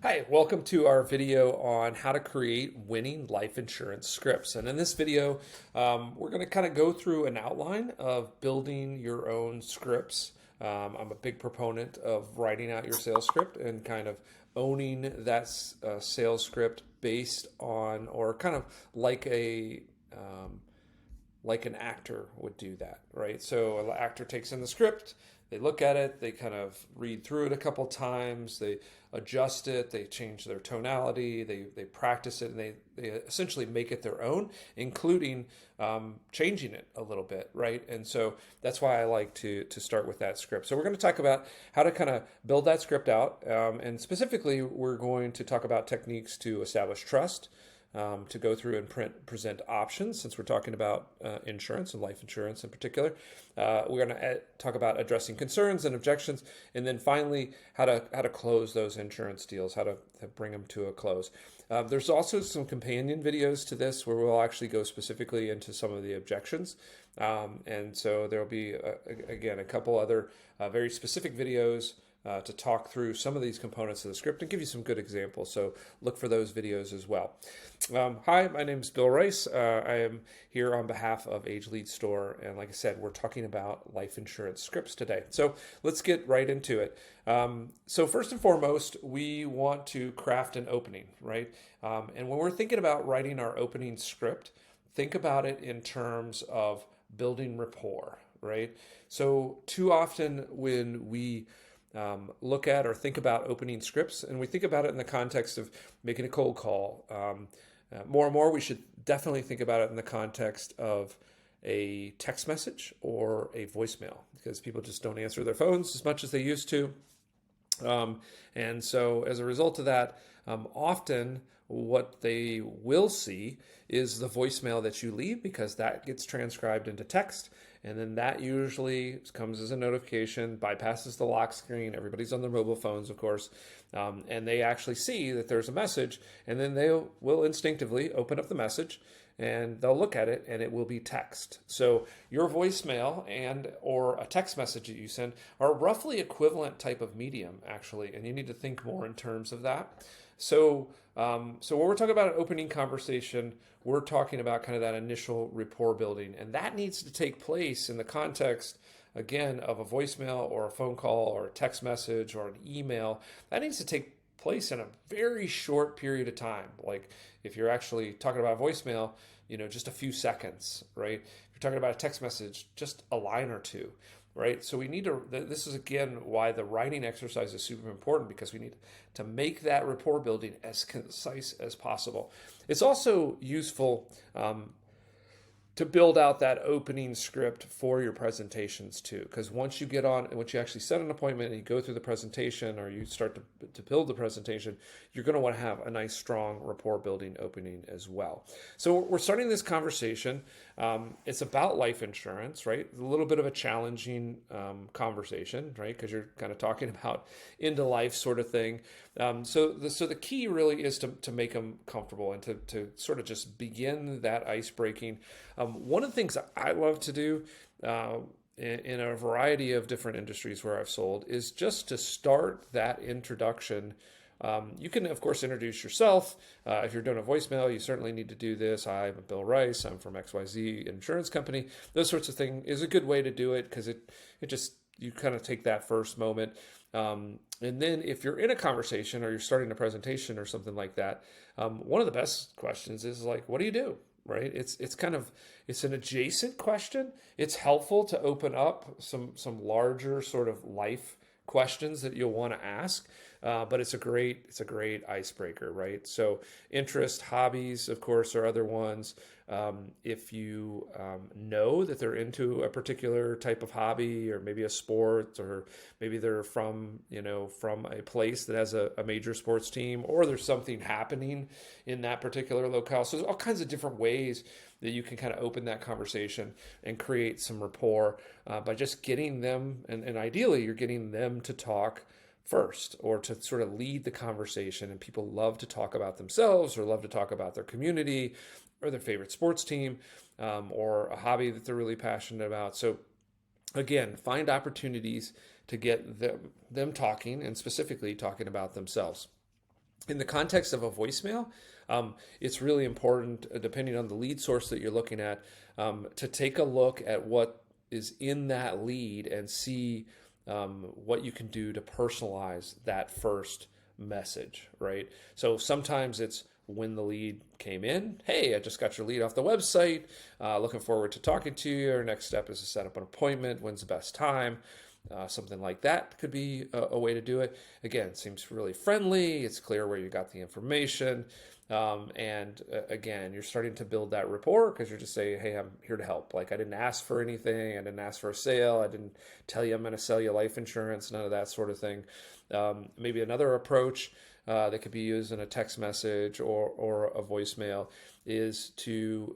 Hi, welcome to our video on how to create winning life insurance scripts. And in this video, we're going to kind of go through an outline of building your own scripts. I'm a big proponent of writing out your sales script and kind of owning that sales script based on, or kind of like like an actor would do that, right? So an actor takes in the script, they look at it, they kind of read through it a couple times, they adjust it, they change their tonality, they practice it, and they essentially make it their own, including changing it a little bit, right? And so that's why I like to start with that script. So we're going to talk about how to kind of build that script out, and specifically, we're going to talk about techniques to establish trust, to go through and present options, since we're talking about insurance and life insurance in particular. We're going to talk about addressing concerns and objections, and then finally how to close those insurance deals, how to bring them to a close. There's also some companion videos to this where we'll actually go specifically into some of the objections. And so there'll be, again, a couple other very specific videos to talk through some of these components of the script and give you some good examples. So look for those videos as well. Hi, my name is Bill Rice. I am here on behalf of Age Lead Store. And like I said, we're talking about life insurance scripts today. So let's get right into it. So first and foremost, we want to craft an opening, right? And when we're thinking about writing our opening script, think about it in terms of building rapport, right? So too often when we look at or think about opening scripts, and we think about it in the context of making a cold call. More and more, we should definitely think about it in the context of a text message or a voicemail, because people just don't answer their phones as much as they used to. And so as a result of that, often what they will see is the voicemail that you leave, because that gets transcribed into text. And then that usually comes as a notification, bypasses the lock screen. Everybody's on their mobile phones, of course. And they actually see that there's a message, and then they will instinctively open up the message and they'll look at it, and it will be text. So your voicemail and or a text message that you send are roughly equivalent type of medium, actually, and you need to think more in terms of that. So when we're talking about an opening conversation, we're talking about kind of that initial rapport building, and that needs to take place in the context, again, of a voicemail or a phone call or a text message or an email. That needs to take place in a very short period of time. Like if you're actually talking about a voicemail, just a few seconds, right? If you're talking about a text message, just a line or two, right? So we need to, this is again why the writing exercise is super important, because we need to make that rapport building as concise as possible. It's also useful to build out that opening script for your presentations too, because once you actually set an appointment and you go through the presentation, or you start to build the presentation, you're going to want to have a nice strong rapport building opening as well. So we're starting this conversation. It's about life insurance, right? A little bit of a challenging conversation, right? Because you're kind of talking about into life sort of thing. So the key really is to make them comfortable and to sort of just begin that ice breaking. One of the things I love to do in a variety of different industries where I've sold is just to start that introduction. You can, of course, introduce yourself. If you're doing a voicemail, you certainly need to do this. I'm Bill Rice. I'm from XYZ Insurance Company. Those sorts of things is a good way to do it, because you kind of take that first moment. And then if you're in a conversation or you're starting a presentation or something like that, one of the best questions is like, what do you do? Right? It's an adjacent question. It's helpful to open up some larger sort of life questions that you'll want to ask. But it's a great icebreaker, right? So interest, hobbies, of course, are other ones. If you know that they're into a particular type of hobby, or maybe a sport, or maybe they're from a place that has a major sports team, or there's something happening in that particular locale. So there's all kinds of different ways that you can kind of open that conversation and create some rapport by just getting them, and ideally you're getting them to talk first, or to sort of lead the conversation. And people love to talk about themselves, or love to talk about their community, or their favorite sports team, or a hobby that they're really passionate about. So again, find opportunities to get them talking, and specifically talking about themselves. In the context of a voicemail, it's really important, depending on the lead source that you're looking at, to take a look at what is in that lead and see what you can do to personalize that first message, right? So sometimes it's when the lead came in. Hey, I just got your lead off the website. Looking forward to talking to you. Our next step is to set up an appointment. When's the best time? Something like that could be a way to do it. Again, it seems really friendly. It's clear where you got the information. Again, you're starting to build that rapport because you're just saying, hey, I'm here to help. Like, I didn't ask for anything. I didn't ask for a sale. I didn't tell you I'm going to sell you life insurance, none of that sort of thing. Maybe another approach that could be used in a text message or a voicemail is to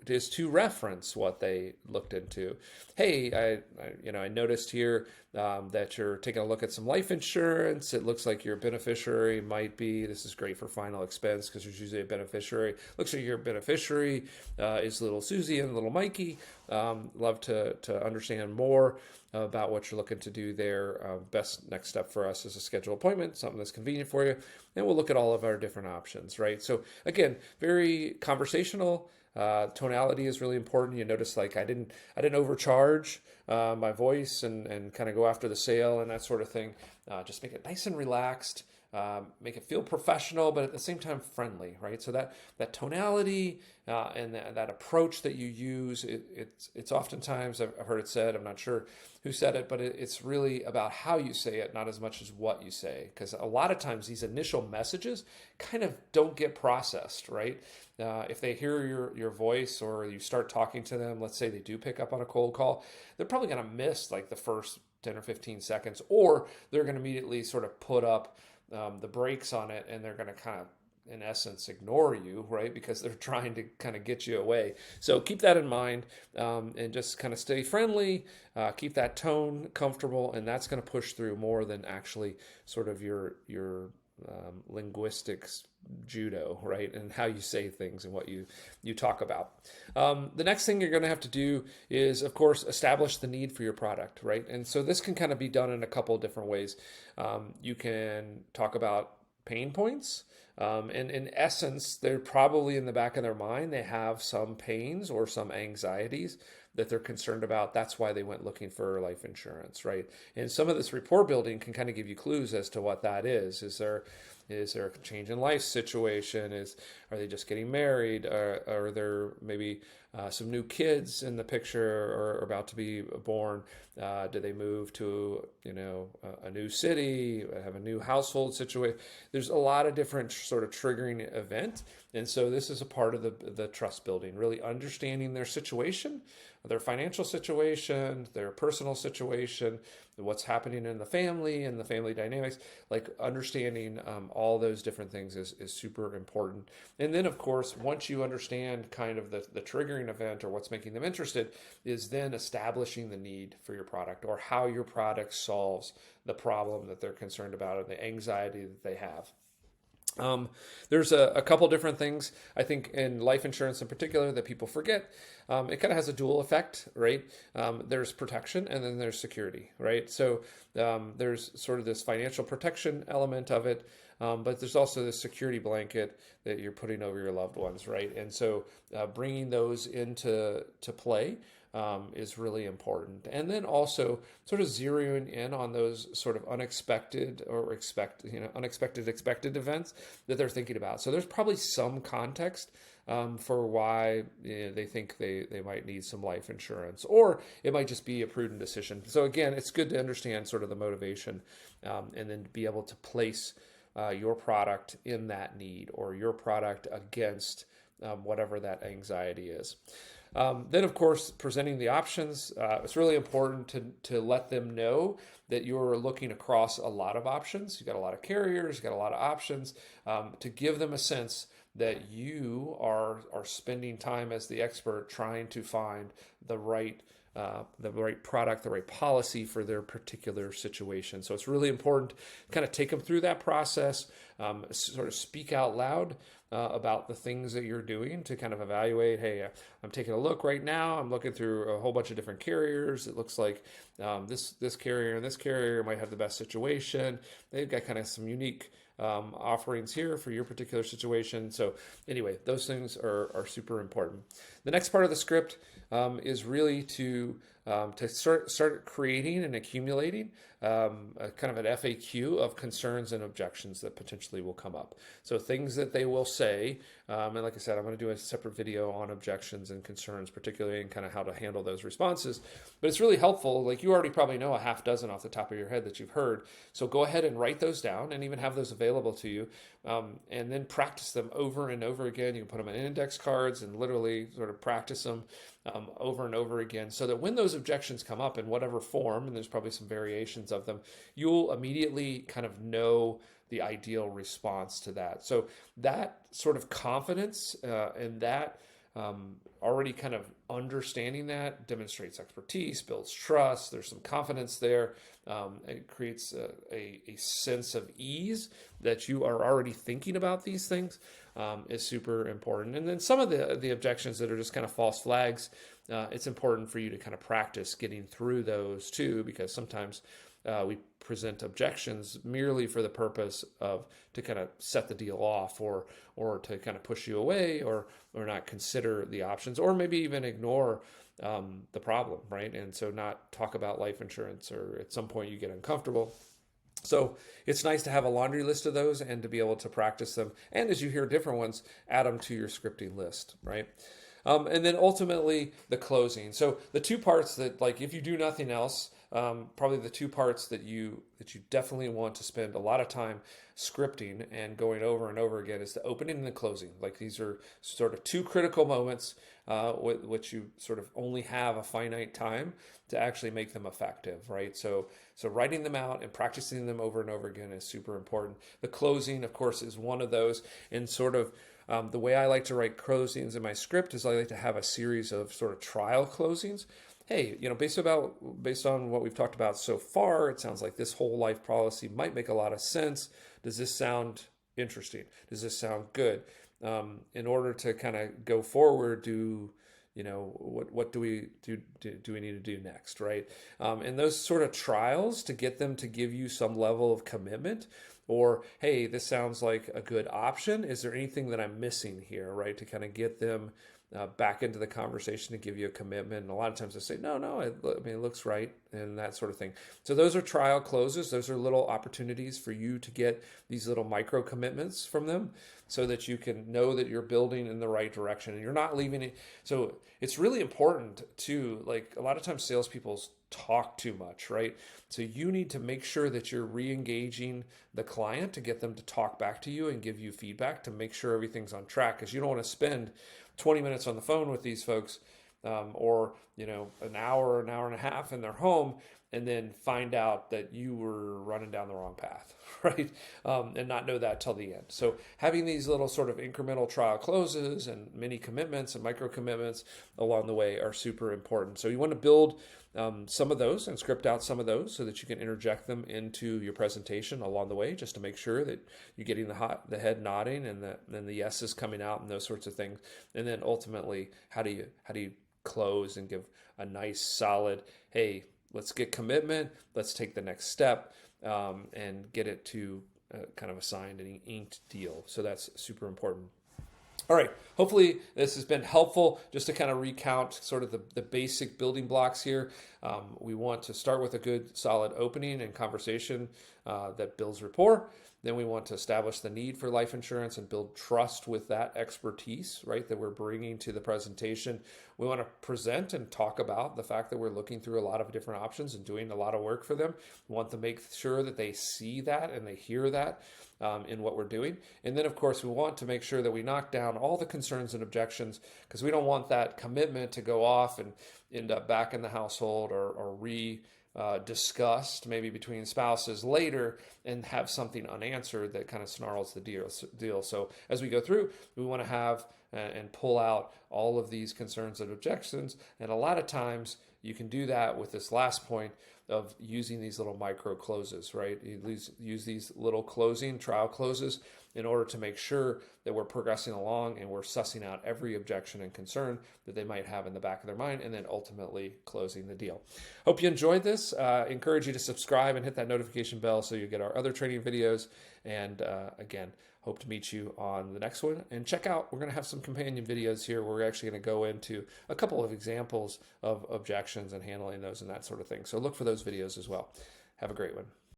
reference what they looked into. Hey, I noticed here that you're taking a look at some life insurance. It looks like your beneficiary might be. This is great for final expense because there's usually a beneficiary. Looks like your beneficiary is little Susie and little Mikey. Love to understand more about what you're looking to do there. Best next step for us is a schedule appointment, something that's convenient for you, and we'll look at all of our different options, right? So again, very conversational. Tonality is really important. You notice, like, I didn't overcharge my voice and kind of go after the sale and that sort of thing. Just make it nice and relaxed. Make it feel professional, but at the same time friendly, right? So that tonality and that approach that you use, it's oftentimes, I've heard it said, I'm not sure who said it, but it's really about how you say it, not as much as what you say. Because a lot of times these initial messages kind of don't get processed, right? If they hear your voice or you start talking to them, let's say they do pick up on a cold call, they're probably going to miss like the first 10 or 15 seconds, or they're going to immediately sort of put up the brakes on it, and they're going to kind of, in essence, ignore you, right? Because they're trying to kind of get you away. So keep that in mind, and just kind of stay friendly, keep that tone comfortable, and that's going to push through more than actually sort of your linguistics judo, right? And how you say things and what you talk about. The next thing you're going to have to do is, of course, establish the need for your product, right? And so this can kind of be done in a couple of different ways. You can talk about pain points. And in essence, they're probably in the back of their mind, they have some pains or some anxieties that they're concerned about. That's why they went looking for life insurance, right? And some of this rapport building can kind of give you clues as to what that is. Is there a change in life situation? Are they just getting married? Are there maybe some new kids in the picture or about to be born? Do they move to a new city, have a new household situation? There's a lot of different sort of triggering event, and so this is a part of the trust building, really understanding their situation, their financial situation, their personal situation, what's happening in the family and the family dynamics. Like understanding all those different things is super important. And then, of course, once you understand kind of the triggering event or what's making them interested, is then establishing the need for your product or how your product solves the problem that they're concerned about or the anxiety that they have. There's a couple different things, I think, in life insurance in particular that people forget. It kind of has a dual effect, right? There's protection and then there's security, right? So there's sort of this financial protection element of it, but there's also this security blanket that you're putting over your loved ones, right? And so bringing those into play is really important. And then also sort of zeroing in on those sort of unexpected or expected events that they're thinking about. So there's probably some context for why they think they might need some life insurance, or it might just be a prudent decision. So again, it's good to understand sort of the motivation and then be able to place your product in that need or your product against whatever that anxiety is. Then, of course, presenting the options. It's really important to let them know that you're looking across a lot of options. You've got a lot of carriers, you've got a lot of options, to give them a sense that you are spending time as the expert trying to find the right product, the right policy for their particular situation. So it's really important to kind of take them through that process, sort of speak out loud about the things that you're doing to kind of evaluate, hey, I'm taking a look right now. I'm looking through a whole bunch of different carriers. It looks like this carrier and this carrier might have the best situation. They've got kind of some unique offerings here for your particular situation. So anyway, those things are super important. The next part of the script is really to start creating and accumulating a kind of an FAQ of concerns and objections that potentially will come up. So things that they will say, and like I said, I'm going to do a separate video on objections and concerns, particularly and kind of how to handle those responses. But it's really helpful. Like you already probably know a half dozen off the top of your head that you've heard. So go ahead and write those down and even have those available to you. And then practice them over and over again. You can put them on index cards and literally sort of practice them over and over again, so that when those objections come up in whatever form, and there's probably some variations of them, you'll immediately kind of know the ideal response to that. So that sort of confidence and that already kind of understanding that demonstrates expertise, builds trust. There's some confidence there. It creates a sense of ease that you are already thinking about these things is super important. And then some of the objections that are just kind of false flags, it's important for you to kind of practice getting through those too, because sometimes we present objections merely for the purpose of to kind of set the deal off or to kind of push you away or not consider the options, or maybe even ignore the problem, right? And so not talk about life insurance, or at some point you get uncomfortable. So it's nice to have a laundry list of those and to be able to practice them. And as you hear different ones, add them to your scripting list, right? And then ultimately the closing. So the two parts that, like, if you do nothing else, probably the two parts that you definitely want to spend a lot of time scripting and going over and over again is the opening and the closing. Like, these are sort of two critical moments which you sort of only have a finite time to actually make them effective, right? So writing them out and practicing them over and over again is super important. The closing, of course, is one of those. And sort of the way I like to write closings in my script is I like to have a series of sort of trial closings. Hey, based on what we've talked about so far, it sounds like this whole life policy might make a lot of sense. Does this sound interesting? Does this sound good? In order to kind of go forward, what do we need to do next, right? And those sort of trials to get them to give you some level of commitment, or, hey, this sounds like a good option. Is there anything that I'm missing here, right? To kind of get them back into the conversation to give you a commitment. And a lot of times they say, no, it looks right, and that sort of thing. So those are trial closes. Those are little opportunities for you to get these little micro commitments from them so that you can know that you're building in the right direction and you're not leaving it. So it's really important too. Like, a lot of times salespeople talk too much, right? So you need to make sure that you're re-engaging the client to get them to talk back to you and give you feedback to make sure everything's on track, because you don't want to spend 20 minutes on the phone with these folks or an hour and a half in their home and then find out that you were running down the wrong path, right? And not know that till the end. So having these little sort of incremental trial closes and mini commitments and micro commitments along the way are super important. So you want to build some of those and script out some of those so that you can interject them into your presentation along the way, just to make sure that you're getting the head nodding and then the yes is coming out and those sorts of things. And then ultimately, how do you close and give a nice solid, hey, let's get commitment, let's take the next step and get it to kind of a signed and inked deal. So that's super important. All right, hopefully this has been helpful just to kind of recount sort of the basic building blocks here. We want to start with a good solid opening and conversation that builds rapport. Then we want to establish the need for life insurance and build trust with that expertise, right, that we're bringing to the presentation. We want to present and talk about the fact that we're looking through a lot of different options and doing a lot of work for them. We want to make sure that they see that and they hear that in what we're doing. And then, of course, we want to make sure that we knock down all the concerns and objections, because we don't want that commitment to go off and end up back in the household or discussed maybe between spouses later and have something unanswered that kind of snarls the deal. So as we go through, we want to have and pull out all of these concerns and objections. And a lot of times you can do that with this last point of using these little micro closes, right? You use these little trial closes in order to make sure that we're progressing along and we're sussing out every objection and concern that they might have in the back of their mind, and then ultimately closing the deal. Hope you enjoyed this. Encourage you to subscribe and hit that notification bell so you get our other training videos. And again, hope to meet you on the next one. And check out, we're going to have some companion videos here where we're actually going to go into a couple of examples of objections and handling those and that sort of thing. So look for those videos as well. Have a great one.